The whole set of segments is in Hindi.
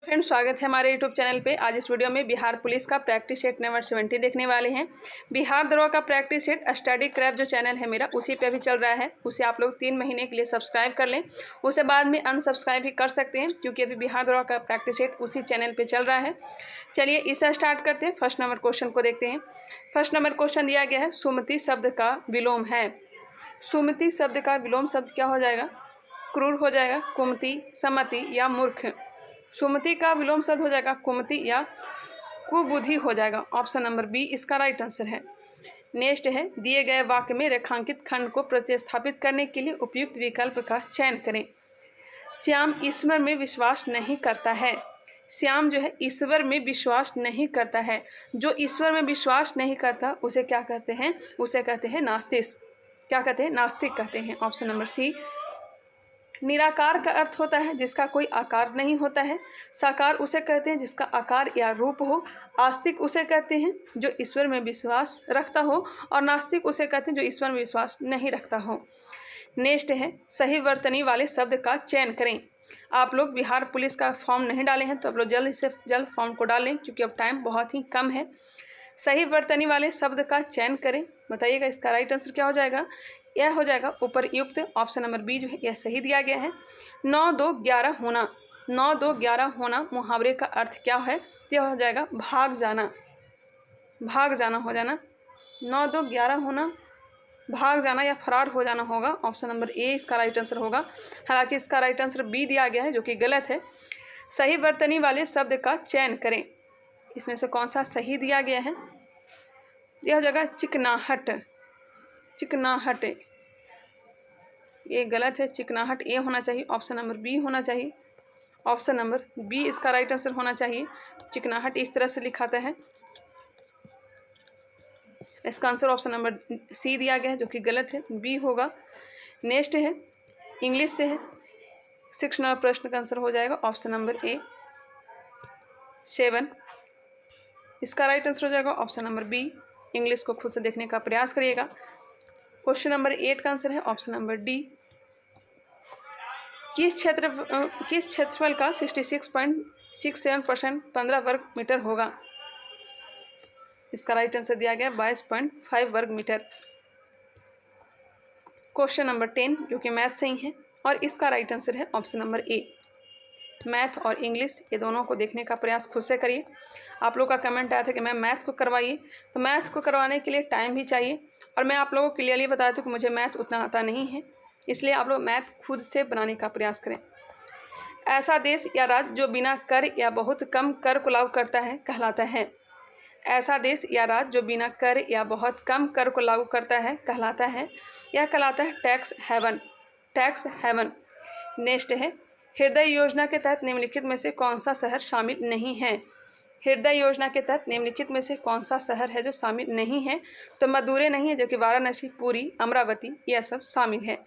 फ्रेंड्स, स्वागत है हमारे यूट्यूब चैनल पे। आज इस वीडियो में बिहार पुलिस का प्रैक्टिस सेट नंबर 70 देखने वाले हैं। बिहार दरोगा का प्रैक्टिस सेट स्टडी क्रैप जो चैनल है मेरा, उसी पे भी चल रहा है। उसे आप लोग 3 महीने के लिए सब्सक्राइब कर लें। उसे बाद में अनसब्सक्राइब भी कर सकते हैं, क्योंकि अभी बिहार दरोगा का प्रैक्टिस सेट उसी चैनल पर चल रहा है। चलिए इसे स्टार्ट करते हैं। फर्स्ट नंबर क्वेश्चन को देखते हैं। फर्स्ट नंबर क्वेश्चन दिया गया है, सुमति शब्द का विलोम है। सुमति शब्द का विलोम शब्द क्या हो जाएगा? क्रूर हो जाएगा, कुमति, सम्मति या मूर्ख। सुमति का विलोम शब्द हो जाएगा कुमति या कुबुद्धि हो जाएगा। ऑप्शन नंबर बी इसका राइट आंसर है। नेक्स्ट है, दिए गए वाक्य में रेखांकित खंड को प्रतिस्थापित करने के लिए उपयुक्त विकल्प का चयन करें। श्याम ईश्वर में विश्वास नहीं करता है। श्याम जो है ईश्वर में विश्वास नहीं करता है। जो ईश्वर में विश्वास नहीं करता उसे क्या कहते हैं? उसे कहते हैं नास्तिक। क्या कहते हैं? नास्तिक कहते हैं। Option number C. निराकार का अर्थ होता है जिसका कोई आकार नहीं होता है। साकार उसे कहते हैं जिसका आकार या रूप हो। आस्तिक उसे कहते हैं जो ईश्वर में विश्वास रखता हो, और नास्तिक उसे कहते हैं जो ईश्वर में विश्वास नहीं रखता हो। नेक्स्ट है, सही वर्तनी वाले शब्द का चयन करें। आप लोग बिहार पुलिस का फॉर्म नहीं डाले हैं तो आप लोग जल्द से जल्द फॉर्म को डालें, क्योंकि अब टाइम बहुत ही कम है। सही वर्तनी वाले शब्द का चयन करें। बताइएगा इसका राइट आंसर क्या हो जाएगा? यह हो जाएगा उपरयुक्त। ऑप्शन नंबर बी जो है यह सही दिया गया है। 9 2 11 होना। 9 2 11 होना मुहावरे का अर्थ क्या है? यह हो जाएगा भाग जाना। भाग जाना हो जाना। 9 2 11 होना भाग जाना या फरार हो जाना होगा। ऑप्शन नंबर ए इसका राइट आंसर होगा। हालांकि इसका राइट आंसर बी दिया गया है, जो कि गलत है। सही वर्तनी वाले शब्द का चयन करें। इसमें से कौन सा सही दिया गया है? यह हो जाएगा चिकनाहट। चिकनाहट ये गलत है। चिकनाहट ए होना चाहिए। ऑप्शन नंबर बी होना चाहिए। ऑप्शन नंबर बी इसका राइट आंसर होना चाहिए। चिकनाहट इस तरह से लिखाता है। इसका आंसर ऑप्शन नंबर सी दिया गया है, जो कि गलत है। बी होगा। नेक्स्ट है, इंग्लिश से है। 6 नंबर प्रश्न का आंसर हो जाएगा ऑप्शन नंबर ए 7। इसका राइट आंसर हो जाएगा ऑप्शन नंबर बी। इंग्लिश को खुद से देखने का प्रयास करिएगा। क्वेश्चन नंबर 8 का आंसर है ऑप्शन नंबर डी। किस क्षेत्रफल का 66.67% 15 वर्ग मीटर होगा? इसका राइट आंसर दिया गया 22.5 वर्ग मीटर। क्वेश्चन नंबर 10 जो कि मैथ से ही है, और इसका राइट आंसर है ऑप्शन नंबर ए। मैथ और इंग्लिश ये दोनों को देखने का प्रयास खुद से करिए। आप लोग का कमेंट आया था कि मैम मैथ को करवाइए, तो मैथ को करवाने के लिए टाइम भी चाहिए, और मैं आप लोगों को क्लियरली बता दूं कि मुझे मैथ उतना आता नहीं है, इसलिए आप लोग मैथ खुद से बनाने का प्रयास करें। ऐसा देश या राज्य जो बिना कर या बहुत कम कर को लागू करता है कहलाता है। ऐसा देश या राज्य जो बिना कर या बहुत कम कर को लागू करता है कहलाता है। यह कहलाता है tax haven. Tax haven. Next है, हृदय योजना के तहत निम्नलिखित में से कौन सा शहर शामिल नहीं है? हृदय योजना के तहत निम्नलिखित में से कौन सा शहर है जो शामिल नहीं है? तो मदुरै नहीं है, जो कि वाराणसी, पुरी, अमरावती यह सब शामिल है।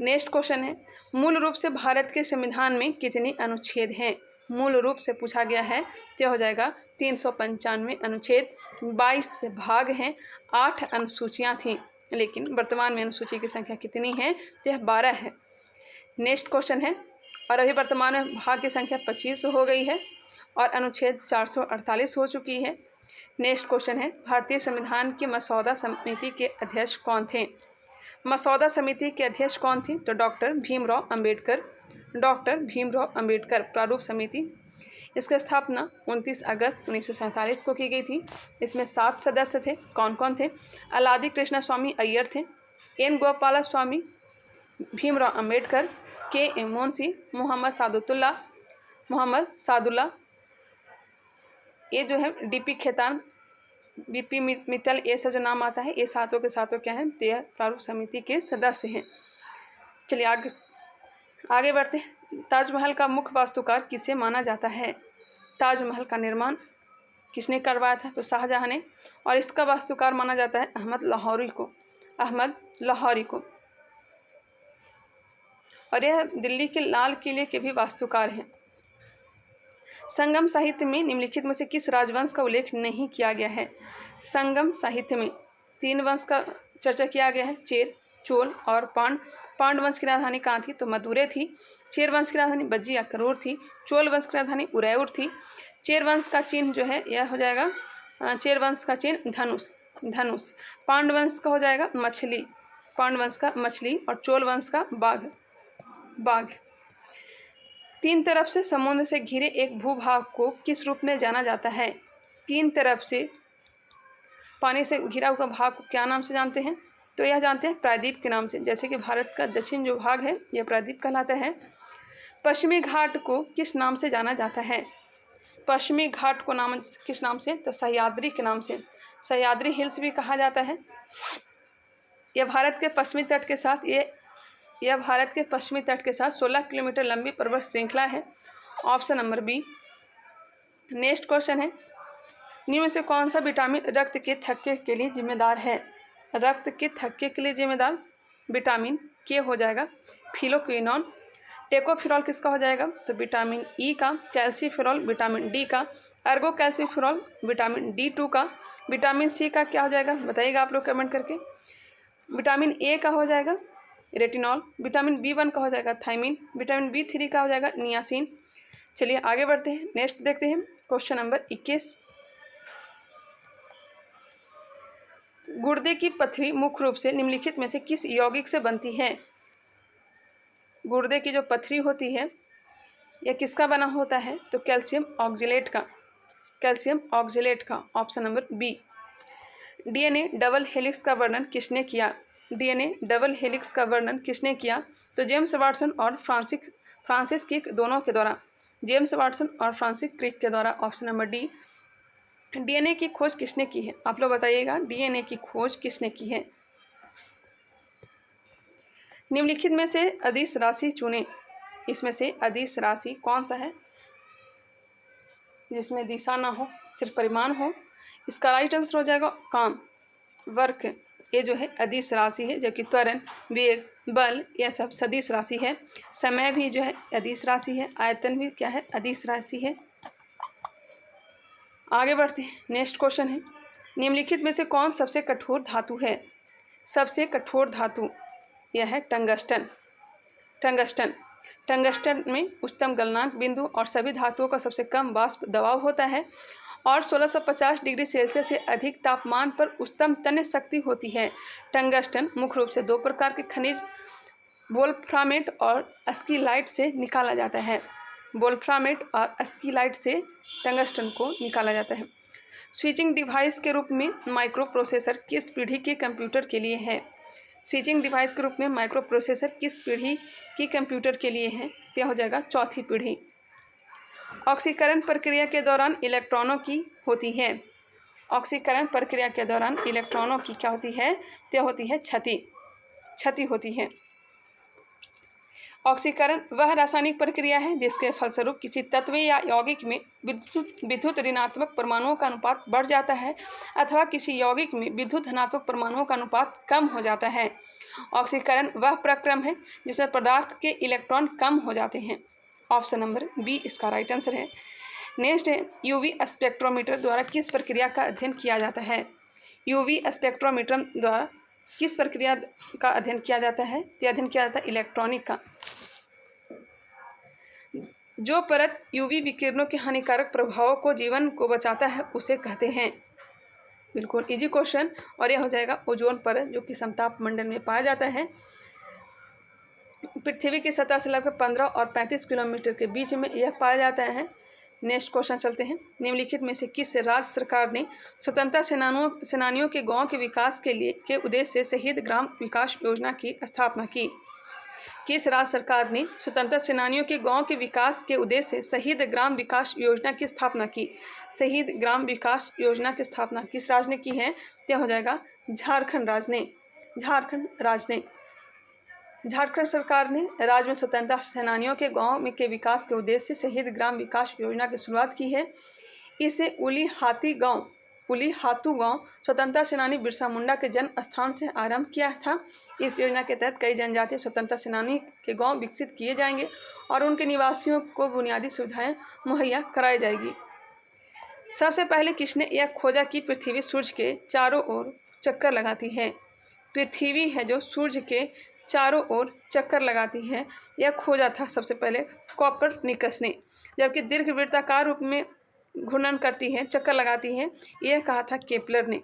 नेक्स्ट क्वेश्चन है, मूल रूप से भारत के संविधान में कितने अनुच्छेद हैं? मूल रूप से पूछा गया है, तो हो जाएगा 395 अनुच्छेद, 22 भाग हैं, 8 अनुसूचियाँ थीं, लेकिन वर्तमान में अनुसूची की संख्या कितनी है? तो यह 12 है। नेक्स्ट क्वेश्चन है, और अभी वर्तमान में भाग की संख्या 25 हो गई है, और अनुच्छेद 448 हो चुकी है। नेक्स्ट क्वेश्चन है, भारतीय संविधान की मसौदा समिति के अध्यक्ष कौन थे? मसौदा समिति के अध्यक्ष कौन थी? तो डॉक्टर भीमराव अंबेडकर। डॉक्टर भीमराव अंबेडकर प्रारूप समिति। इसकी स्थापना 29 अगस्त 1947 को की गई थी। इसमें 7 सदस्य थे। कौन कौन थे? अलादी कृष्णा स्वामी अय्यर थे, एन गोपाला स्वामी, भीमराव अंबेडकर, के एम मुंशी, मोहम्मद सादुल्ला, ये जो है डीपी खेतान, बीपी मित्तल, ये सब जो नाम आता है, ये सातों के सातों क्या हैं? तो यह प्रारूप समिति के सदस्य हैं। चलिए आगे बढ़ते हैं। ताजमहल का मुख्य वास्तुकार किसे माना जाता है? ताजमहल का निर्माण किसने करवाया था? तो शाहजहां ने। और इसका वास्तुकार माना जाता है अहमद लाहौरी को। अहमद लाहौरी को। और यह दिल्ली के लाल किले के भी वास्तुकार हैं। संगम साहित्य में निम्नलिखित में से किस राजवंश का उल्लेख नहीं किया गया है? संगम साहित्य में 3 वंश का चर्चा किया गया है, चेर, चोल और पांड वंश की राजधानी कहाँ थी? तो मदुरै थी। चेर वंश की राजधानी बज्जी या करूर थी। चोल वंश की राजधानी उरैर थी। चेर वंश का चिन्ह जो है यह हो जाएगा, चेर वंश का चिन्ह धनुष। पांड वंश का हो जाएगा मछली, पांड वंश का मछली, और चोल वंश का बाघ। तीन तरफ से समुद्र से घिरे एक भूभाग को किस रूप में जाना जाता है? तीन तरफ से पानी से घिरा हुआ भाग को क्या नाम से जानते हैं? तो यह जानते हैं प्रायद्वीप के नाम से। जैसे कि भारत का दक्षिण जो भाग है यह प्रायद्वीप कहलाता है। पश्चिमी घाट को किस नाम से जाना जाता है? पश्चिमी घाट को नाम किस नाम से? तो सह्याद्री के नाम से। सह्याद्री हिल्स भी कहा जाता है। यह भारत के पश्चिमी तट के साथ 16 किलोमीटर लंबी पर्वत श्रृंखला है। Option number B. Next question है, निम्न में से कौन सा विटामिन रक्त के थक्के के लिए जिम्मेदार है? रक्त के थक्के के लिए जिम्मेदार विटामिन के हो जाएगा फिलोक्विनोन। टेकोफिरॉल किसका हो जाएगा? तो विटामिन ई का। कैल्सीफेरॉल विटामिन डी का। अर्गो कैल्सीफेरॉल विटामिन D2 का। विटामिन सी का क्या हो जाएगा बताइएगा आप लोग कमेंट करके। विटामिन ए का हो जाएगा रेटिनॉल। विटामिन B1 का हो जाएगा थायमिन। विटामिन B3 का हो जाएगा नियासिन। चलिए आगे बढ़ते हैं। नेक्स्ट देखते हैं क्वेश्चन नंबर 21। गुर्दे की पथरी मुख्य रूप से निम्नलिखित में से किस यौगिक से बनती है? गुर्दे की जो पथरी होती है यह किसका बना होता है? तो कैल्शियम ऑक्जेलेट का। कैल्शियम ऑक्जेलेट का। Option number B. DNA double helix का वर्णन किसने किया? डीएनए डबल हेलिक्स का वर्णन किसने किया? तो जेम्स वाटसन और फ्रांसिस क्रिक दोनों के द्वारा। जेम्स वाटसन और फ्रांसिस क्रिक के द्वारा। Option number D. डीएनए की खोज किसने की है? आप लोग बताइएगा डीएनए की खोज किसने की है? निम्नलिखित में से अदिश राशि चुने। इसमें से अदिश राशि कौन सा है जिसमें दिशा ना हो, सिर्फ परिमाण हो? इसका राइट आंसर हो जाएगा काम, वर्क। ये जो है अदिश राशि है, जबकि त्वरण, वेग, बल यह सब सदिश राशि है। समय भी जो है अदिश राशि है। आयतन भी क्या है? अदिश राशि है। आगे बढ़ते हैं। नेक्स्ट क्वेश्चन है, निम्नलिखित में से कौन सबसे कठोर धातु है? सबसे कठोर धातु यह है टंगस्टन। टंगस्टन में उच्चतम गलनांक बिंदु और सभी धातुओं का सबसे कम वाष्प दबाव होता है और 1650 डिग्री सेल्सियस से अधिक तापमान पर उच्चतम तन्य शक्ति होती है। टंगस्टन मुख्य रूप से दो प्रकार के खनिज वोल्फ्रामेट और स्कीलाइट से निकाला जाता है। वोल्फ्रामेट और स्कीलाइट से टंगस्टन को निकाला जाता है। स्विचिंग डिवाइस के रूप में माइक्रो प्रोसेसर किस पीढ़ी के कंप्यूटर के लिए है? स्विचिंग डिवाइस के रूप में माइक्रो प्रोसेसर किस पीढ़ी की कंप्यूटर के लिए है? यह हो जाएगा चौथी पीढ़ी। ऑक्सीकरण प्रक्रिया के दौरान इलेक्ट्रॉनों की होती है। ऑक्सीकरण प्रक्रिया के दौरान इलेक्ट्रॉनों की क्या होती है? यह होती है क्षति होती है। ऑक्सीकरण वह रासायनिक प्रक्रिया है जिसके फलस्वरूप किसी तत्व या यौगिक में विद्युत ऋणात्मक परमाणुओं का अनुपात बढ़ जाता है अथवा किसी यौगिक में विद्युत धनात्मक परमाणुओं का अनुपात कम हो जाता है। ऑक्सीकरण वह प्रक्रम है जिसमें पदार्थ के इलेक्ट्रॉन कम हो जाते हैं। ऑप्शन नंबर बी इसका राइट आंसर है। नेक्स्ट है, यूवी स्पेक्ट्रोमीटर द्वारा किस प्रक्रिया का अध्ययन किया जाता है? यूवी स्पेक्ट्रोमीटर द्वारा किस प्रक्रिया का अध्ययन किया जाता है? तो अध्ययन किया जाता है इलेक्ट्रॉनिक का। जो परत यूवी विकिरणों के हानिकारक प्रभावों को जीवन को बचाता है उसे कहते हैं। बिल्कुल इजी क्वेश्चन। और यह हो जाएगा ओजोन परत, जो कि समताप मंडल में पाया जाता है। पृथ्वी की सतह से लगभग 15 और 35 किलोमीटर के बीच में यह पाया जाता है। नेक्स्ट क्वेश्चन चलते हैं। निम्नलिखित में से किस राज्य सरकार ने स्वतंत्रता सेनानियों के गांव के विकास के उद्देश्य से शहीद ग्राम विकास योजना की स्थापना की? किस राज्य सरकार ने स्वतंत्रता सेनानियों के गांव के विकास के उद्देश्य से शहीद ग्राम विकास योजना की स्थापना की? शहीद ग्राम विकास योजना की स्थापना किस राज्य ने की है? यह हो जाएगा झारखंड राज्य ने। झारखंड सरकार ने राज्य में स्वतंत्रता सेनानियों के गांव के विकास के उद्देश्य से शहीद ग्राम विकास योजना की शुरुआत की है। इसे उली हातू गांव स्वतंत्रता सेनानी बिरसा मुंडा के जन्म स्थान से आरंभ किया था। इस योजना के तहत कई जनजातीय स्वतंत्रता सेनानी के गांव विकसित किए जाएंगे और उनके निवासियों को बुनियादी सुविधाएं मुहैया कराई जाएगी। सबसे पहले किसने यह खोजा कि पृथ्वी सूर्य के चारों ओर चक्कर लगाती है? पृथ्वी है जो सूर्य के चारों ओर चक्कर लगाती है, यह खोजा था सबसे पहले कोपरनिकस ने। जबकि दीर्घवृत्ताकार रूप में घूर्णन करती है, चक्कर लगाती है, यह कहा था केपलर ने।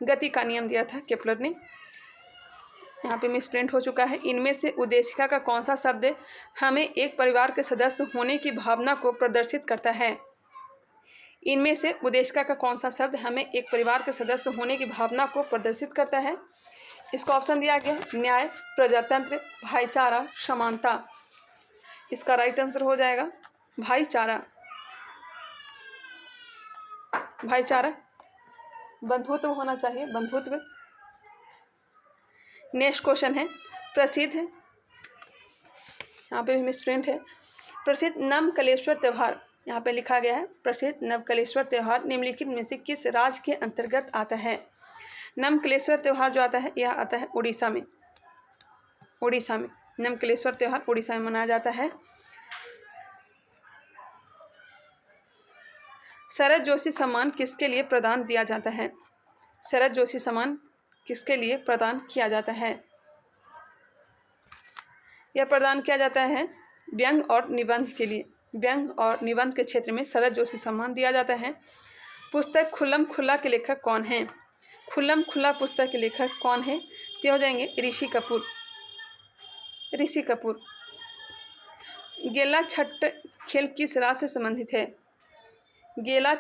गति का नियम दिया था केपलर ने। यहाँ पे मिसप्रिंट हो चुका है। इनमें से उद्देशिका का कौन सा शब्द हमें एक परिवार के सदस्य होने की भावना को प्रदर्शित करता है? इनमें से उद्देशिका का कौन सा शब्द हमें एक परिवार के सदस्य होने की भावना को प्रदर्शित करता है? इसको ऑप्शन दिया गया है न्याय, प्रजातंत्र, भाईचारा, समानता। इसका राइट आंसर हो जाएगा भाईचारा। बंधुत्व होना चाहिए, बंधुत्व। नेक्स्ट क्वेश्चन है प्रसिद्ध, यहाँ पे भी मिसप्रिंट है, प्रसिद्ध नवकलेश्वर त्यौहार। यहाँ पे लिखा गया है प्रसिद्ध नवकलेश्वर त्यौहार निम्नलिखित में से किस राज्य के अंतर्गत आता है? नवकलेश्वर त्यौहार जो आता है यह आता है उड़ीसा में। नवकलेश्वर त्यौहार उड़ीसा में मनाया जाता है। शरद जोशी सम्मान किसके लिए प्रदान दिया जाता है? शरद जोशी सम्मान किसके लिए प्रदान किया जाता है? यह प्रदान किया जाता है व्यंग और निबंध के लिए। व्यंग और निबंध के क्षेत्र में शरद जोशी सम्मान दिया जाता है। पुस्तक खुल्लम खुल्ला के लेखक कौन हैं? खुल्लम खुल्ला पुस्तक के लेखक कौन है? ये हो जाएंगे ऋषि कपूर। गेला छठ खेल किस राज्य से संबंधित है? गेला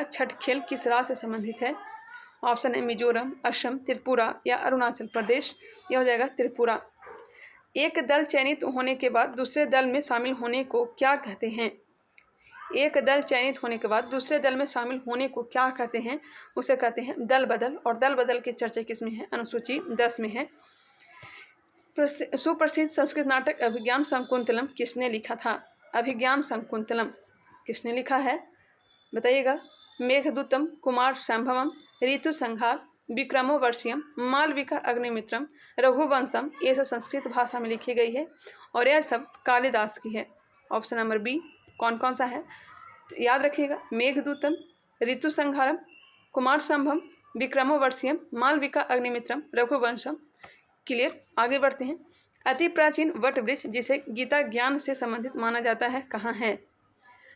छठ खेल किस राज्य से संबंधित है? ऑप्शन है मिजोरम, असम, त्रिपुरा या अरुणाचल प्रदेश। यह हो जाएगा त्रिपुरा। एक दल चयनित होने के बाद दूसरे दल में शामिल होने को क्या कहते हैं? एक दल चयनित होने के बाद दूसरे दल में शामिल होने को क्या कहते हैं? उसे कहते हैं दल बदल। और दल बदल की चर्चा किसमें है? अनुसूची 10 में है। सुप्रसिद्ध संस्कृत नाटक अभिज्ञान शाकुंतलम किसने लिखा था? अभिज्ञान शाकुंतलम किसने लिखा है बताइएगा? मेघदूतम, कुमार संभवम, ऋतु संहार, विक्रमोर्वशीयम, मालविका अग्निमित्रम, रघुवंशम, ये सब संस्कृत भाषा में लिखी गई है और यह सब कालिदास की है। ऑप्शन नंबर बी कौन कौन सा है तो याद रखिएगा, मेघदूतम, ऋतु संहारम, कुमार संभवम, विक्रमोर्वशीयम, मालविका अग्निमित्रम, रघुवंशम। क्लियर, आगे बढ़ते हैं। अति प्राचीन वट वृक्ष जिसे गीता ज्ञान से संबंधित माना जाता है कहाँ है?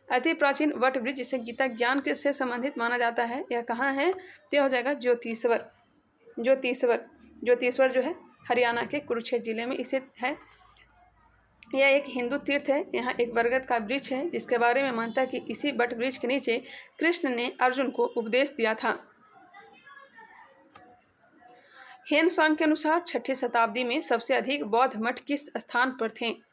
अति प्राचीन वट वृक्ष जिसे गीता ज्ञान के से संबंधित माना जाता है यह कहाँ है? तो हो जाएगा ज्योतिश्वर जो है हरियाणा के कुरुक्षेत्र जिले में स्थित है। यह एक हिंदू तीर्थ है। यहाँ एक बरगद का वृक्ष है जिसके बारे में मानता है कि इसी वट वृक्ष के नीचे कृष्ण ने अर्जुन को उपदेश दिया था। हेनसांग के अनुसार 6ठी शताब्दी में सबसे अधिक बौद्ध मठ किस स्थान पर थे?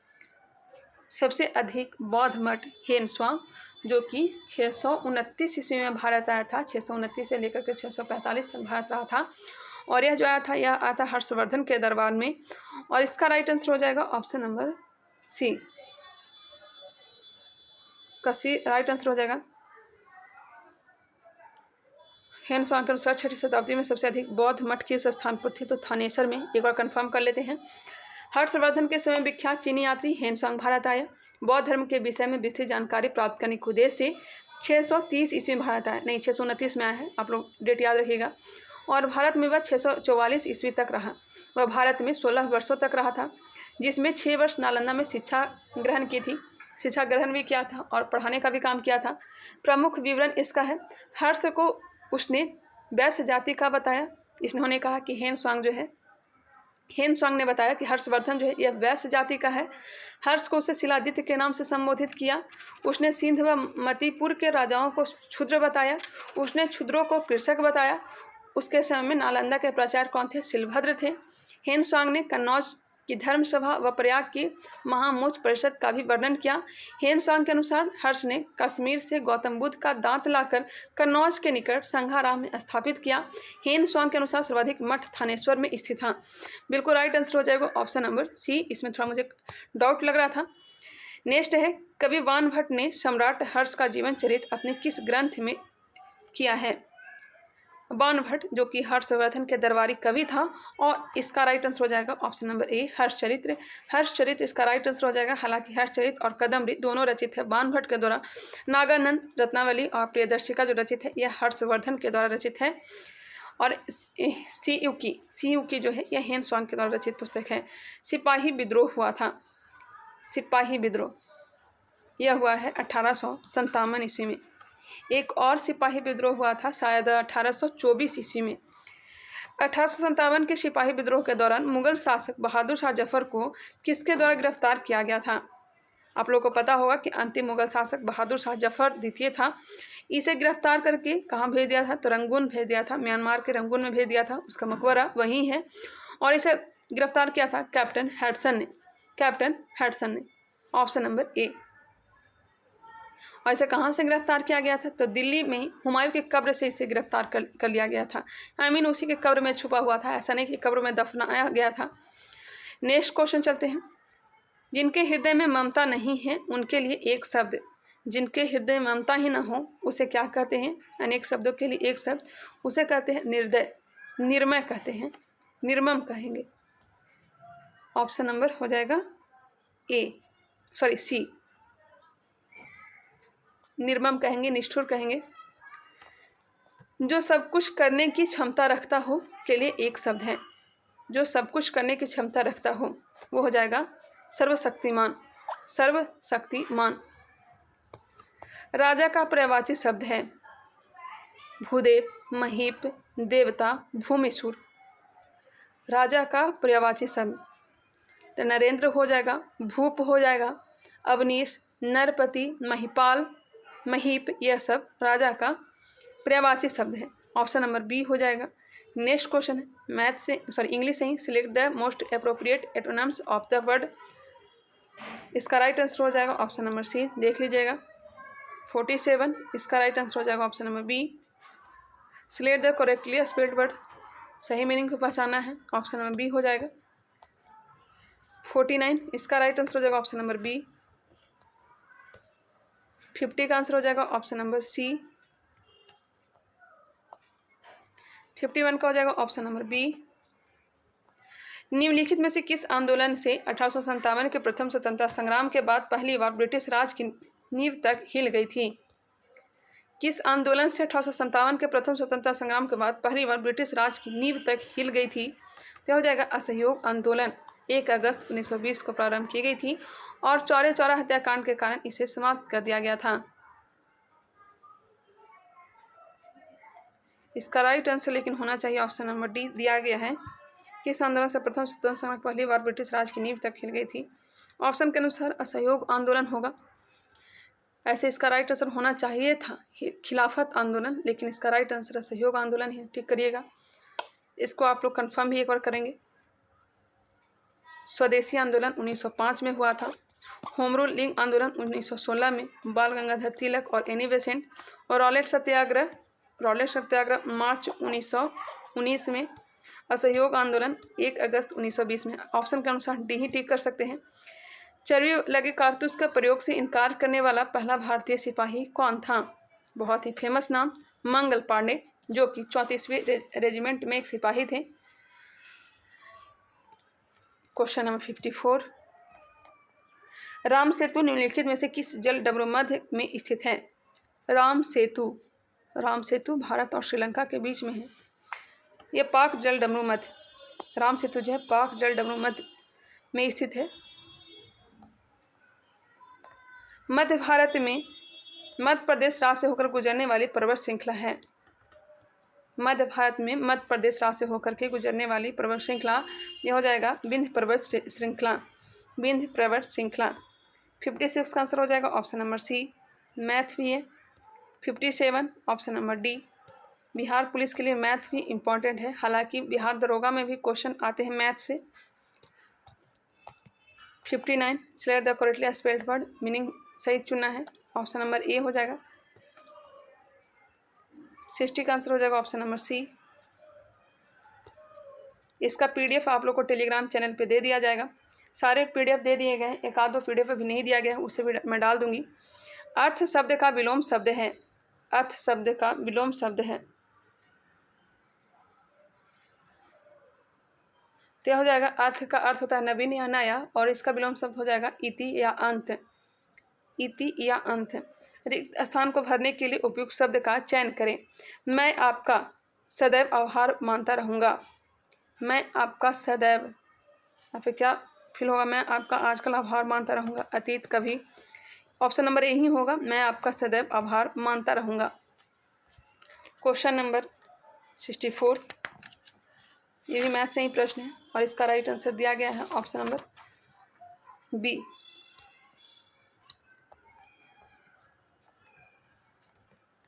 सबसे अधिक बौद्ध मठ हेनसांग जो कि 629 ईस्वी में भारत आया था। 629 से लेकर के 645 तक भारत रहा था और यह जो आया था यह आया था हर्षवर्धन के दरबार में। और इसका राइट आंसर हो जाएगा ऑप्शन नंबर सी। इसका सी राइट आंसर हो जाएगा। हेनसांग के अनुसार 6ठी शताब्दी में सबसे अधिक बौद्ध मठ किस स्थान पर थे? तो थानेसर में। एक बार कंफर्म कर लेते हैं। हर्षवर्धन के समय विख्यात चीनी यात्री हेनसांग भारत आए। बौद्ध धर्म के विषय में विस्तृत जानकारी प्राप्त करने के उद्देश्य से 630 ईस्वी में भारत आया, नहीं 629 में आया है, आप लोग डेट याद रखिएगा। और भारत में वह 644 ईस्वी तक रहा। वह भारत में 16 वर्षों तक रहा था, जिसमें 6 वर्ष नालंदा में शिक्षा ग्रहण की थी। शिक्षा ग्रहण भी किया था और पढ़ाने का भी काम किया था। प्रमुख विवरण इसका है। हर्ष को उसने वैश्य जाति का बताया। इन्होंने कहा कि हेनसांग ने बताया कि हर्षवर्धन जो है यह वैश्य जाति का है। हर्ष को उसे शिलादित्य के नाम से संबोधित किया। उसने सिंध व मतिपुर के राजाओं को क्षुद्र बताया। उसने क्षुद्रों को कृषक बताया। उसके समय में नालंदा के प्राचार्य कौन थे? शिलभद्र थे। हेनसांग ने कन्नौज की धर्मसभा व प्रयाग की महामोच परिषद का भी वर्णन किया। हेनसांग के अनुसार हर्ष ने कश्मीर से गौतम बुद्ध का दांत लाकर कन्नौज के निकट संघाराम में स्थापित किया। हेनसांग के अनुसार सर्वाधिक मठ थानेश्वर में स्थित था। बिल्कुल राइट आंसर हो जाएगा ऑप्शन नंबर सी। इसमें थोड़ा मुझे डाउट लग रहा था। नेक्स्ट है, कवि वान भट्ट ने सम्राट हर्ष का जीवन चरित्र अपने किस ग्रंथ में किया है? वान भट्ट जो कि हर्षवर्धन के दरबारी कवि था और इसका राइट आंसर हो जाएगा option number A Harshacharita. Harshacharita इसका राइट आंसर हो जाएगा। हालांकि हर्षचरित्र और कदम्बरी दोनों रचित है वान भट्ट के द्वारा। नागानंद, रत्नावली और प्रियदर्शिका जो रचित है यह हर्षवर्धन के द्वारा रचित है। और सीयूकी जो है यह हेन स्वांग के द्वारा रचित पुस्तक है। सिपाही विद्रोह हुआ था, सिपाही विद्रोह यह हुआ है 1857 ईस्वी में। एक और सिपाही विद्रोह हुआ था शायद 1824 ईस्वी में। 1857 के सिपाही विद्रोह के दौरान मुगल शासक बहादुर शाह जफर को किसके द्वारा गिरफ्तार किया गया था? आप लोगों को पता होगा कि अंतिम मुगल शासक बहादुर शाह जफर द्वितीय था। इसे गिरफ्तार करके कहाँ भेज दिया था? तो रंगून भेज दिया था, म्यांमार के रंगून में भेज दिया था। उसका मकबरा वहीं है और इसे गिरफ्तार किया था कैप्टन हैडसन ने, कैप्टन हैडसन ने। Option number A. और इसे कहाँ से गिरफ्तार किया गया था? तो दिल्ली में ही हुमायूं की कब्र से इसे गिरफ्तार कर लिया गया था। उसी के कब्र में छुपा हुआ था, ऐसा नहीं कि कब्र में दफनाया गया था। नेक्स्ट क्वेश्चन चलते हैं। जिनके हृदय में ममता नहीं है उनके लिए एक शब्द, जिनके हृदय में ममता ही ना हो उसे क्या कहते हैं? अनेक शब्दों के लिए एक शब्द, उसे कहते हैं निर्दय, निर्मय कहते हैं, निर्मम कहेंगे। ऑप्शन नंबर हो जाएगा सी, निर्मम कहेंगे, निष्ठुर कहेंगे। जो सब कुछ करने की क्षमता रखता हो के लिए एक शब्द है, जो सब कुछ करने की क्षमता रखता हो वो हो जाएगा सर्वशक्तिमान, सर्वशक्तिमान। राजा का पर्यायवाची शब्द है भूदेव, महीप, देवता, भूमिसूर। राजा का पर्यायवाची शब्द तो नरेंद्र हो जाएगा, भूप हो जाएगा, अवनीश, नरपति, महिपाल, महीप, यह सब राजा का पर्यायवाची शब्द है। ऑप्शन नंबर बी हो जाएगा। नेक्स्ट क्वेश्चन है मैथ से इंग्लिश से ही, select the most appropriate antonyms of the word. इसका राइट आंसर हो जाएगा ऑप्शन नंबर सी, देख लीजिएगा 47। इसका राइट आंसर हो जाएगा option number B, select the correctly spelled word. सही मीनिंग को पहचाना है, ऑप्शन नंबर बी हो जाएगा 49। इसका राइट आंसर हो जाएगा ऑप्शन नंबर बी। 50 का आंसर हो जाएगा ऑप्शन नंबर सी। 51 का हो जाएगा ऑप्शन नंबर बी। निम्नलिखित में से किस आंदोलन से 1857 के प्रथम स्वतंत्रता संग्राम के बाद पहली बार ब्रिटिश राज की नींव तक हिल गई थी? किस आंदोलन से 1857 के प्रथम स्वतंत्रता संग्राम के बाद पहली बार ब्रिटिश राज की नींव तक हिल गई थी? तो हो जाएगा असहयोग आंदोलन। 1 अगस्त 1920 को प्रारंभ की गई थी और चौरी चौरा हत्याकांड के कारण इसे समाप्त कर दिया गया था। इसका राइट आंसर लेकिन होना चाहिए ऑप्शन नंबर डी दिया गया है। किस आंदोलन से प्रथम स्वतंत्रता संग्राम पहली बार ब्रिटिश राज की नींव तक हिल गई थी? ऑप्शन के अनुसार असहयोग आंदोलन होगा। ऐसे इसका राइट आंसर होना चाहिए था खिलाफत आंदोलन, लेकिन इसका राइट आंसर असहयोग आंदोलन है। ठीक करिएगा, इसको आप लोग कंफर्म भी एक बार करेंगे। स्वदेशी आंदोलन 1905 में हुआ था। होम रूल लीग आंदोलन 1916 में, बाल गंगाधर तिलक और एनी बेसेंट, और रॉलेट सत्याग्रह मार्च 1919 में। असहयोग आंदोलन 1 अगस्त 1920 में। ऑप्शन के अनुसार डी ही टिक कर सकते हैं। चर्बी लगे कारतूस का प्रयोग से इनकार करने वाला पहला भारतीय सिपाही कौन था? बहुत ही फेमस नाम, मंगल पांडे, जो कि 34वें रेजिमेंट में एक सिपाही थे। Question number 54। राम सेतु निम्नलिखित में से किस जल डमरू मध्य में स्थित है? राम सेतु भारत और श्रीलंका के बीच में है। यह पाक जल डमरू मध्य, राम सेतु जो है पाक जल डमरू मध्य में स्थित है। मध्य भारत में मध्य प्रदेश राज्य से होकर गुजरने वाली पर्वत श्रृंखला है। मध्य भारत में मध्य प्रदेश राज्य से होकर के गुजरने वाली पर्वत श्रृंखला यह हो जाएगा विंध्य पर्वत श्रृंखला, विंध्य पर्वत श्रृंखला। 56 का आंसर हो जाएगा ऑप्शन नंबर सी। मैथ भी है 57, option number D. Bihar police के लिए मैथ भी इम्पॉर्टेंट है, हालांकि बिहार दरोगा में भी क्वेश्चन आते हैं मैथ से। 59, select the correctly spelled word, meaning सही चुनना है, ऑप्शन नंबर ए हो जाएगा। 60 का आंसर हो जाएगा ऑप्शन नंबर सी। इसका पीडीएफ आप लोग को टेलीग्राम चैनल पे दे दिया जाएगा। सारे पीडीएफ दे दिए गए हैं, एक आध दो पीडीएफ अभी नहीं दिया गया है, उसे भी मैं डाल दूंगी। अर्थ शब्द का विलोम शब्द है, अर्थ शब्द का विलोम शब्द है, तो हो जाएगा अर्थ का अर्थ होता है नवीन या नया, और इसका विलोम शब्द हो जाएगा इति या अंत, इति या अंत। रिक्त स्थान को भरने के लिए उपयुक्त शब्द का चयन करें। मैं आपका सदैव आभार मानता रहूँगा। मैं आपका सदैव, या फिर क्या फील होगा, मैं आपका आजकल आभार मानता रहूँगा, अतीत कभी। ऑप्शन नंबर ए ही होगा, मैं आपका सदैव आभार मानता रहूँगा। क्वेश्चन नंबर 64, ये भी मैथ से ही प्रश्न है और इसका राइट आंसर दिया गया है ऑप्शन नंबर बी।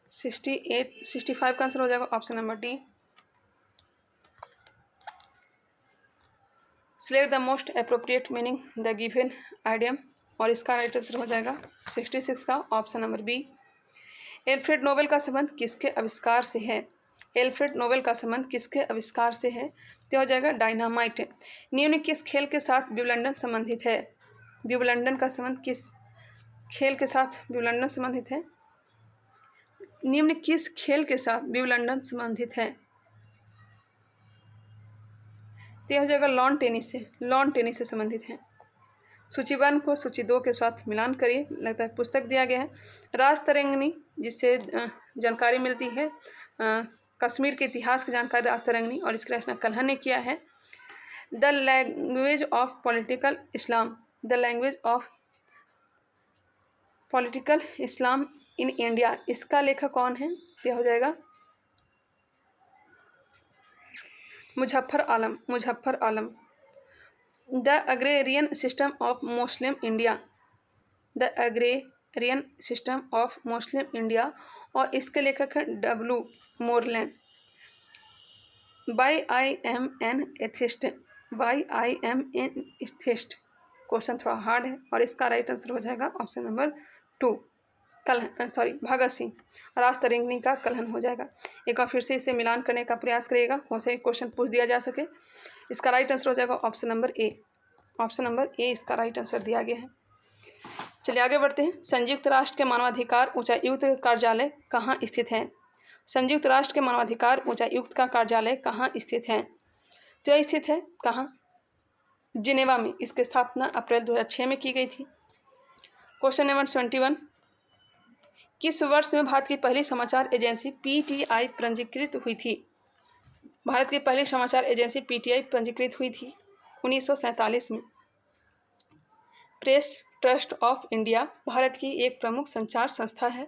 65 का आंसर हो जाएगा option number D. Select the most appropriate meaning the given idiom, और इसका राइट आंसर हो जाएगा 66 का option number B. Alfred Nobel का संबंध किसके आविष्कार से है? एल्फ्रेड नोबेल का संबंध किसके आविष्कार से है? तो हो जाएगा डायनामाइट। निम्न किस खेल के साथ विबलंडन संबंधित है? विबलंडन का संबंध किस खेल के साथ विबलंडन संबंधित है? निम्न किस खेल के साथ विबलंडन संबंधित है? तो यह हो जाएगा लॉन टेनिस से, लॉन टेनिस से संबंधित है। सूची 1 को सूची 2 के साथ मिलान करिए, लगता है पुस्तक दिया गया है। राज तरंगिणी, जिससे जानकारी मिलती है कश्मीर के इतिहास की जानकारी, राज तरंगिणी, और इसकी रचना कल्हण ने किया है। The language of political Islam, the language of political Islam in India, इसका लेखक कौन है? यह हो जाएगा Muzaffar Alam, Muzaffar Alam. The agrarian system of Muslim India, the agrarian system of Muslim India, और इसके लेखक हैं W Moreland. Why I am an atheist, why I am an atheist, question थोड़ा हार्ड है और इसका राइट आंसर हो जाएगा ऑप्शन नंबर 2, भगत सिंह। राज तरंगिणी का कल्हण हो जाएगा। एक बार फिर से इसे मिलान करने का प्रयास करिएगा, हो सके क्वेश्चन पूछ दिया जा सके। इसका राइट आंसर हो जाएगा option number A, option number A इसका राइट आंसर दिया गया है। चलिए आगे बढ़ते हैं। संयुक्त राष्ट्र के मानवाधिकार उच्चायुक्त कार्यालय कहाँ स्थित है? संयुक्त राष्ट्र के मानवाधिकार उच्चायुक्त का कार्यालय कहाँ स्थित है? तो यह स्थित है कहाँ? जिनेवा में। इसकी स्थापना अप्रैल 2006 में की गई थी। क्वेश्चन नंबर 21, किस वर्ष में भारत की पहली समाचार एजेंसी पीटीआई पंजीकृत हुई थी? भारत की पहली समाचार एजेंसी पीटीआई पंजीकृत हुई थी 1947 में। Press trust of India Bharat की एक प्रमुख संचार संस्था है।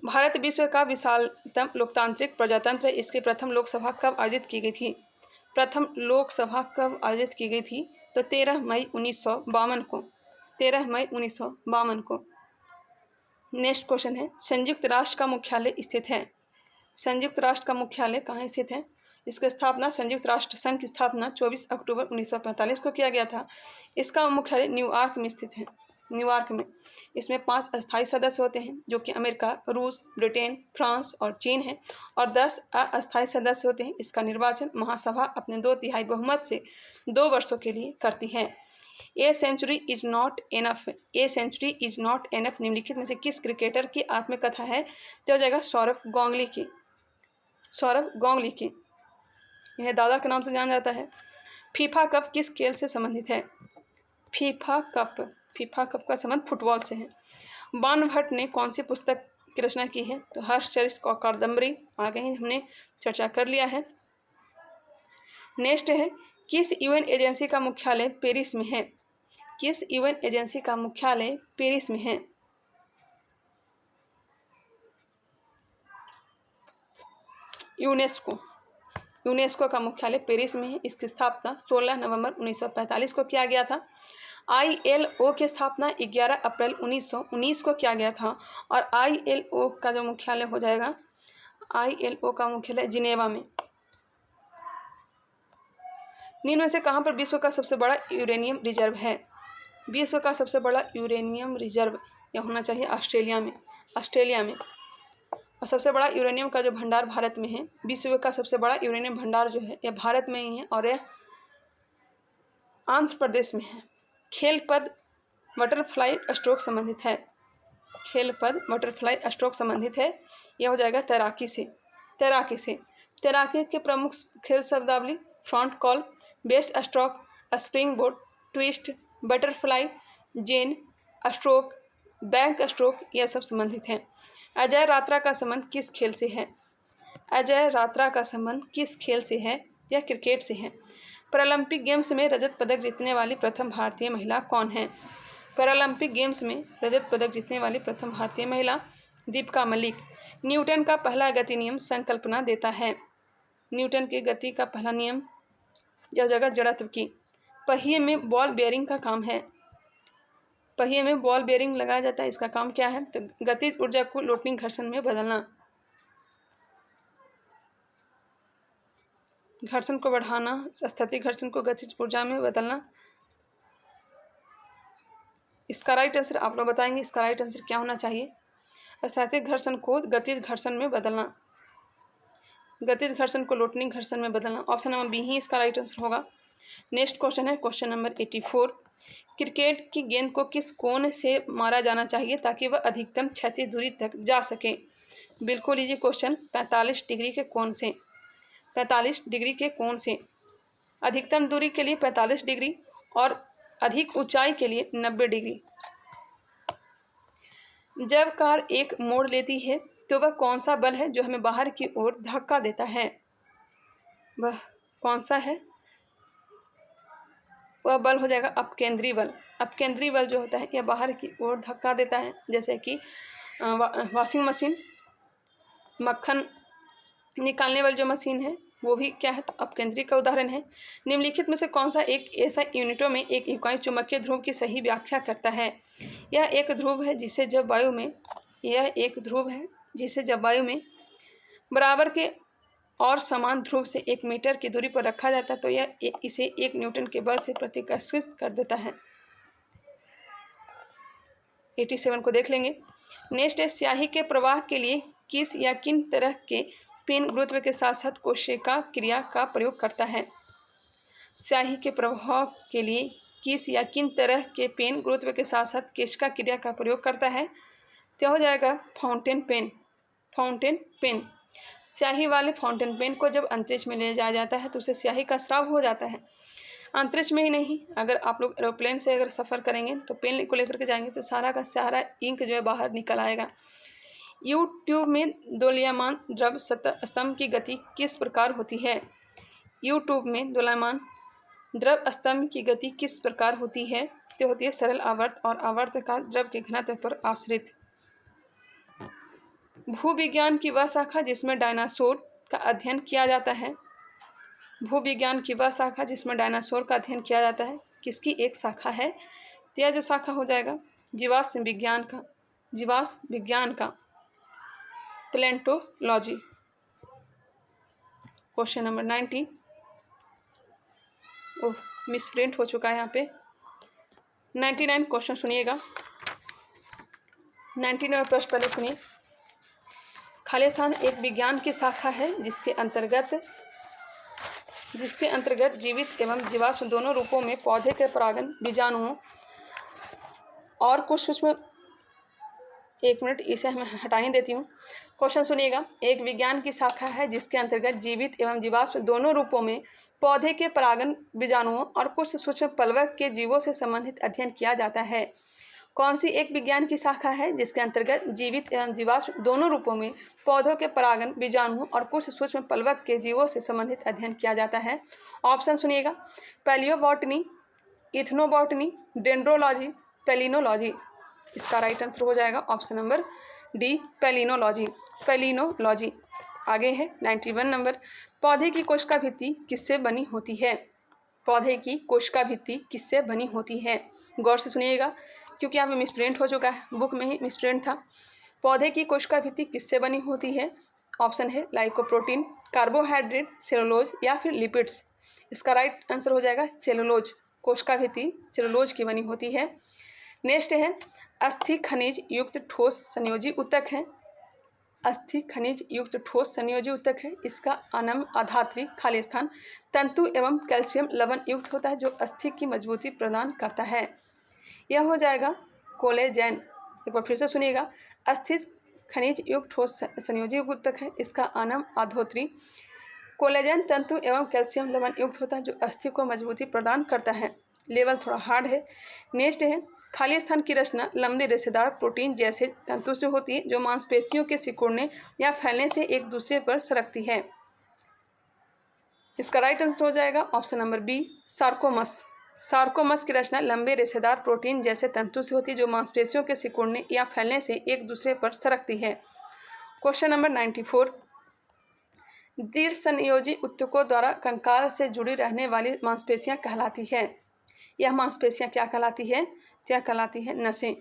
भारत विश्व का विशालतम लोकतांत्रिक प्रजातंत्र है। इसकी प्रथम लोकसभा कब आयोजित की गई थी? प्रथम लोकसभा कब आयोजित की गई थी? तो 13 मई 1952 को, 13 मई 1952 को। नेक्स्ट क्वेश्चन है, संयुक्त राष्ट्र का मुख्यालय स्थित है? संयुक्त राष्ट्र का मुख्यालय कहाँ स्थित है? इसकी स्थापना, संयुक्त राष्ट्र संघ की स्थापना 24 अक्टूबर 1945 को किया गया था। इसका मुख्यालय न्यूयॉर्क में स्थित है, न्यूयॉर्क में। इसमें 5 अस्थायी सदस्य होते हैं जो कि अमेरिका, रूस, ब्रिटेन, फ्रांस और चीन है, और 10 अस्थायी सदस्य होते हैं। इसका निर्वाचन महासभा अपने 2/3 बहुमत से 2 वर्षों के लिए करती है। A century is not enough, a century is not enough निम्नलिखित में से किस क्रिकेटर की आत्मकथा है? तो हो जाएगा सौरभ गांगुली की, सौरभ गांगुली की। यह दादा के नाम से जाना जाता है। फीफा कप किस खेल से संबंधित है? फीफा कप, फीफा कप का संबंध फुटबॉल से है। बाण भट्ट ने कौन सी पुस्तक की रचना की है? तो हर्षचरित और कादम्बरी, आगे ही हमने चर्चा कर लिया है। नेक्स्ट है, किस यूएन एजेंसी का मुख्यालय पेरिस में है? किस यूएन एजेंसी का मुख्यालय पेरिस में है? यूनेस्को, यूनेस्को का मुख्यालय पेरिस में है। इसकी स्थापना 16 नवंबर 1945 को किया गया था। ILO की स्थापना 11 अप्रैल 1919 को किया गया था, और ILO का जो मुख्यालय हो जाएगा, ILO का मुख्यालय जिनेवा में। निम्न में से कहाँ पर विश्व का सबसे बड़ा यूरेनियम रिजर्व है? विश्व का सबसे बड़ा यूरेनियम रिजर्व यह होना चाहिए ऑस्ट्रेलिया में, ऑस्ट्रेलिया में। और सबसे बड़ा यूरेनियम का जो भंडार भारत में है। विश्व का सबसे बड़ा यूरेनियम भंडार जो है यह भारत में ही है, और यह आंध्र प्रदेश में है। खेल पद बटरफ्लाई स्ट्रोक संबंधित है, खेल पद बटरफ्लाई स्ट्रोक संबंधित है। यह हो जाएगा तैराकी से, तैराकी से। तैराकी के प्रमुख खेल शब्दावली front crawl, breast stroke, spring board, twist, butterfly, जेन, स्ट्रोक, बैंक स्ट्रोक, यह सब संबंधित हैं। अजय यात्रा का संबंध किस खेल से है? अजय रात्रा का संबंध किस खेल से है या क्रिकेट से है? पैरालंपिक गेम्स में रजत पदक जीतने वाली प्रथम भारतीय महिला कौन है? पैरालंपिक गेम्स में रजत पदक जीतने वाली प्रथम भारतीय महिला दीपिका मलिक। न्यूटन का पहला गति नियम संकल्पना देता है। न्यूटन की गति का पहला नियम यह जगह जड़त्व की। पहिए में बॉल बेयरिंग का काम है। पहिए में बॉल बेयरिंग लगाया जाता है, इसका काम क्या है? तो गतिज ऊर्जा को लोटनी घर्षण में बदलना, घर्षण को बढ़ाना, स्थैतिक घर्षण को गतिज ऊर्जा में बदलना। इसका राइट आंसर आप लोग बताएंगे, इसका राइट आंसर क्या होना चाहिए? स्थैतिक घर्षण को गतिज घर्षण में बदलना, गतिज घर्षण को लोटनी घर्षण में बदलना। ऑप्शन नंबर बी ही इसका राइट आंसर होगा। नेक्स्ट क्वेश्चन है क्वेश्चन नंबर 84। क्रिकेट की गेंद को किस कोण से मारा जाना चाहिए ताकि वह अधिकतम क्षैतिज दूरी तक जा सके? बिल्कुल इजी क्वेश्चन, 45 डिग्री के कोण से। 45 डिग्री के कोण से। अधिकतम दूरी के लिए 45 डिग्री और अधिक ऊंचाई के लिए 90 डिग्री। जब कार एक मोड़ लेती है तो वह कौन सा बल है जो हमें बाहर की ओर धक्का देता है? वह कौन सा है? वह बल हो जाएगा अपकेंद्री बल। अपकेंद्री बल जो होता है यह बाहर की ओर धक्का देता है, जैसे कि वॉशिंग मशीन, मक्खन निकालने वाली जो मशीन है वो भी क्या है? तो अपकेंद्री का उदाहरण है। निम्नलिखित में से कौन सा एक ऐसा यूनिटों में एक इकाई चुंबकीय ध्रुव की सही व्याख्या करता है? यह एक ध्रुव है जिसे जब वायु में बराबर के और समान ध्रुव से 1 मीटर की दूरी पर रखा जाता है तो यह इसे 1 न्यूटन के बल से प्रतिकर्षित कर देता है। 87 को देख लेंगे। नेक्स्ट है, स्याही के प्रवाह के लिए किस या किन तरह के पेन गुरुत्व के साथ साथ कोशिका क्रिया का प्रयोग करता है? स्याही के प्रवाह के लिए किस या किन तरह के पेन गुरुत्व के साथ साथ कोशिका क्रिया का प्रयोग करता है? तो हो जाएगा फाउंटेन पेन। फाउंटेन पेन, स्याही वाले फाउंटेन पेन को जब अंतरिक्ष में ले जाया जाता है तो उसे स्याही का स्राव हो जाता है। अंतरिक्ष में ही नहीं, अगर आप लोग एरोप्लेन से अगर सफ़र करेंगे तो पेन को लेकर के जाएंगे तो सारा का सारा इंक जो है बाहर निकल आएगा। यू ट्यूब में दोलायमान द्रव स्तंभ की गति किस प्रकार होती है? यू ट्यूब में दोलायमान द्रव स्तंभ की गति किस प्रकार होती है? तो होती है सरल आवर्त और आवर्त का द्रव के घनत्व पर आश्रित। भूविज्ञान की वह शाखा जिसमें डायनासोर का अध्ययन किया जाता है। भूविज्ञान की वह शाखा जिसमें डायनासोर का अध्ययन किया जाता है किसकी एक शाखा है? तो यह जो शाखा हो जाएगा जीवाश्म विज्ञान का। जीवाश्म विज्ञान का पैलेंटोलॉजी। Question number 90। ओह, मिसप्रिंट हो चुका है यहाँ पे। 99 क्वेश्चन सुनिएगा। 99 प्रश्न पहले सुनिए। खालिस्तान एक विज्ञान की शाखा है जिसके अंतर्गत जीवित एवं जीवाश्म दोनों रूपों में पौधे के परागण, बीजाणुओं और कुछ सूक्ष्म, एक मिनट इसे मैं हटा ही देती हूँ। क्वेश्चन सुनिएगा। एक विज्ञान की शाखा है जिसके अंतर्गत जीवित एवं जीवाश्म दोनों रूपों में पौधे के परागण, बीजाणुओं और कुछ सूक्ष्म पलवक के जीवों से संबंधित अध्ययन किया जाता है? कौन सी एक विज्ञान की शाखा है जिसके अंतर्गत जीवित एवं जीवाश्म दोनों रूपों में पौधों के परागण, बीजाणुओं और कुछ सूक्ष्म पलवक के जीवों से संबंधित अध्ययन किया जाता है? ऑप्शन सुनिएगा। Palaeobotany, ethnobotany, dendrology, palynology. इसका राइट आंसर हो जाएगा option number D, palynology. Palynology. आगे है 91 नंबर। पौधे की कोशिका भित्ति किससे बनी होती है? पौधे की कोशिका भित्ति किससे बनी होती है? गौर से सुनिएगा क्योंकि यहाँ पे मिसप्रिंट हो चुका है, बुक में ही मिसप्रिंट था। पौधे की कोशिका भित्ति किससे बनी होती है? ऑप्शन है लाइकोप्रोटीन, कार्बोहाइड्रेट, सेलुलोज या फिर लिपिड्स। इसका राइट आंसर हो जाएगा सेलुलोज। कोशिका भित्ति सेलुलोज की बनी होती है। नेक्स्ट है, अस्थि खनिज युक्त ठोस संयोजी ऊतक है। अस्थि खनिज युक्त ठोस संयोजी ऊतक है। इसका अनम आधात्री खालिस्तान तंतु एवं कैल्शियम लवण युक्त होता है जो अस्थि की मजबूती प्रदान करता है। यह हो जाएगा कोलेजन। एक बार फिर से सुनिएगा। अस्थि खनिज युक्त ठोस संयोजी ऊतक है। इसका अनम आधात्री कोलेजन तंतु एवं कैल्शियम लवण युक्त होता है जो अस्थि को मजबूती प्रदान करता है। लेवल थोड़ा हार्ड है। नेक्स्ट है, खाली स्थान की रचना लंबी रेशेदार प्रोटीन जैसे तंतु से होती है जो मांसपेशियों के सिकुड़ने या फैलने से एक दूसरे पर सरकती है। इसका राइट आंसर हो जाएगा ऑप्शन नंबर बी, सार्कोमस। सार्कोमस की रचना लंबे रेशेदार प्रोटीन जैसे तंतु से होती है जो मांसपेशियों के सिकुड़ने या फैलने से एक दूसरे पर सरकती है। क्वेश्चन नंबर 94, दृढ़ संयोजी ऊतकों द्वारा कंकाल से जुड़ी रहने वाली मांसपेशियां कहलाती है। यह मांसपेशियां क्या कहलाती है? क्या कहलाती है? नसें।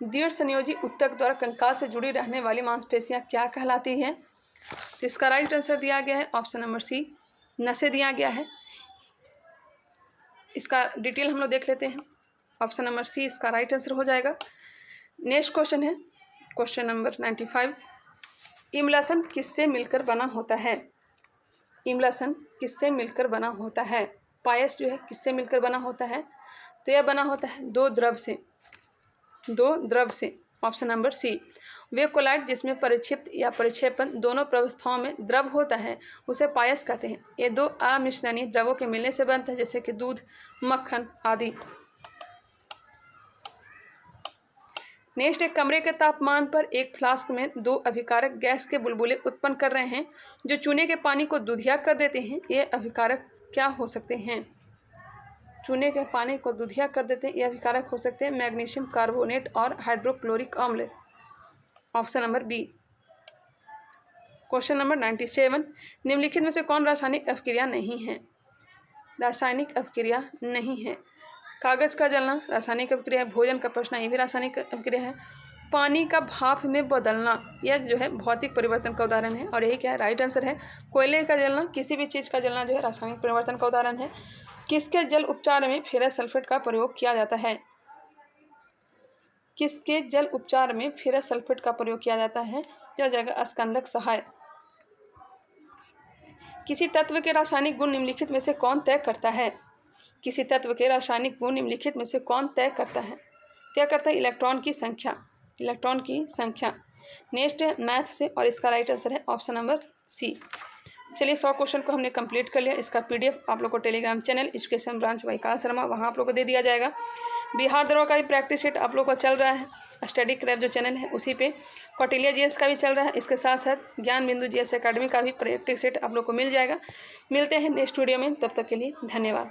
दृढ़ संयोजी ऊतक द्वारा कंकाल से जुड़ी रहने वाली मांसपेशियां क्या कहलाती हैं? तो इसका राइट आंसर दिया गया है ऑप्शन नंबर सी, नसें दिया गया है। इसका डिटेल हम लोग देख लेते हैं। ऑप्शन नंबर सी इसका राइट आंसर हो जाएगा। नेक्स्ट क्वेश्चन है क्वेश्चन नंबर 95, इमल्सन किससे मिलकर बना होता है? इमल्सन किससे मिलकर बना होता है? पायस जो है किससे मिलकर बना होता है? तो यह बना होता है दो द्रव से, दो द्रव से। ऑप्शन नंबर सी। वे कोलाइट जिसमें परिक्षिप्त या परिक्षेपण दोनों प्रवस्थाओं में द्रव होता है उसे पायस कहते हैं। ये दो अमिश्रणीय द्रवों के मिलने से बनता है जैसे कि दूध, मक्खन आदि। नेक्स्ट, एक कमरे के तापमान पर एक फ्लास्क में दो अभिकारक गैस के बुलबुले उत्पन्न कर रहे हैं जो चूने के पानी को दूधिया कर देते हैं। ये अभिकारक क्या हो सकते हैं? चूने के पानी को दूधिया कर देते हैं, ये अभिकारक हो सकते हैं मैग्नीशियम कार्बोनेट और हाइड्रोक्लोरिक अम्ल। Option number B. Question number 97, निम्नलिखित में से कौन रासायनिक अपक्रिया नहीं है? रासायनिक अपक्रिया नहीं है। कागज का जलना रासायनिक अपक्रिया है। भोजन का पचना ये भी रासायनिक अपक्रिया है। पानी का भाप में बदलना यह जो है भौतिक परिवर्तन का उदाहरण है और यही क्या है? राइट आंसर है। कोयले का जलना, किसी भी चीज़ का जलना जो है रासायनिक परिवर्तन का उदाहरण है। किसके जल उपचार में फेरस सल्फेट का प्रयोग किया जाता है? किसके जल उपचार में फेरस सल्फेट का प्रयोग किया जाता है? यह जगह स्कंदक सहाय। किसी तत्व के रासायनिक गुण निम्नलिखित में से कौन तय करता है? किसी तत्व के रासायनिक गुण निम्नलिखित में से कौन तय करता है? तय करता है इलेक्ट्रॉन की संख्या, इलेक्ट्रॉन की संख्या। नेक्स्ट है मैथ से और इसका राइट आंसर है ऑप्शन नंबर सी। चलिए 100 क्वेश्चन को हमने कंप्लीट कर लिया। इसका पीडीएफ आप लोग को टेलीग्राम चैनल एजुकेशन ब्रांच वैकाल शर्मा वहाँ आप लोग को दे दिया जाएगा। बिहार दरोगा का भी प्रैक्टिस सेट आप लोग का चल रहा है। स्टडी क्रैप जो चैनल है उसी पे कौटिल्य जीएस का भी चल रहा है। इसके साथ साथ ज्ञान बिंदु जीएस एकेडमी का भी प्रैक्टिस सेट आप लोग को मिल जाएगा। मिलते हैं नेक्स्ट वीडियो में, तब तक के लिए धन्यवाद।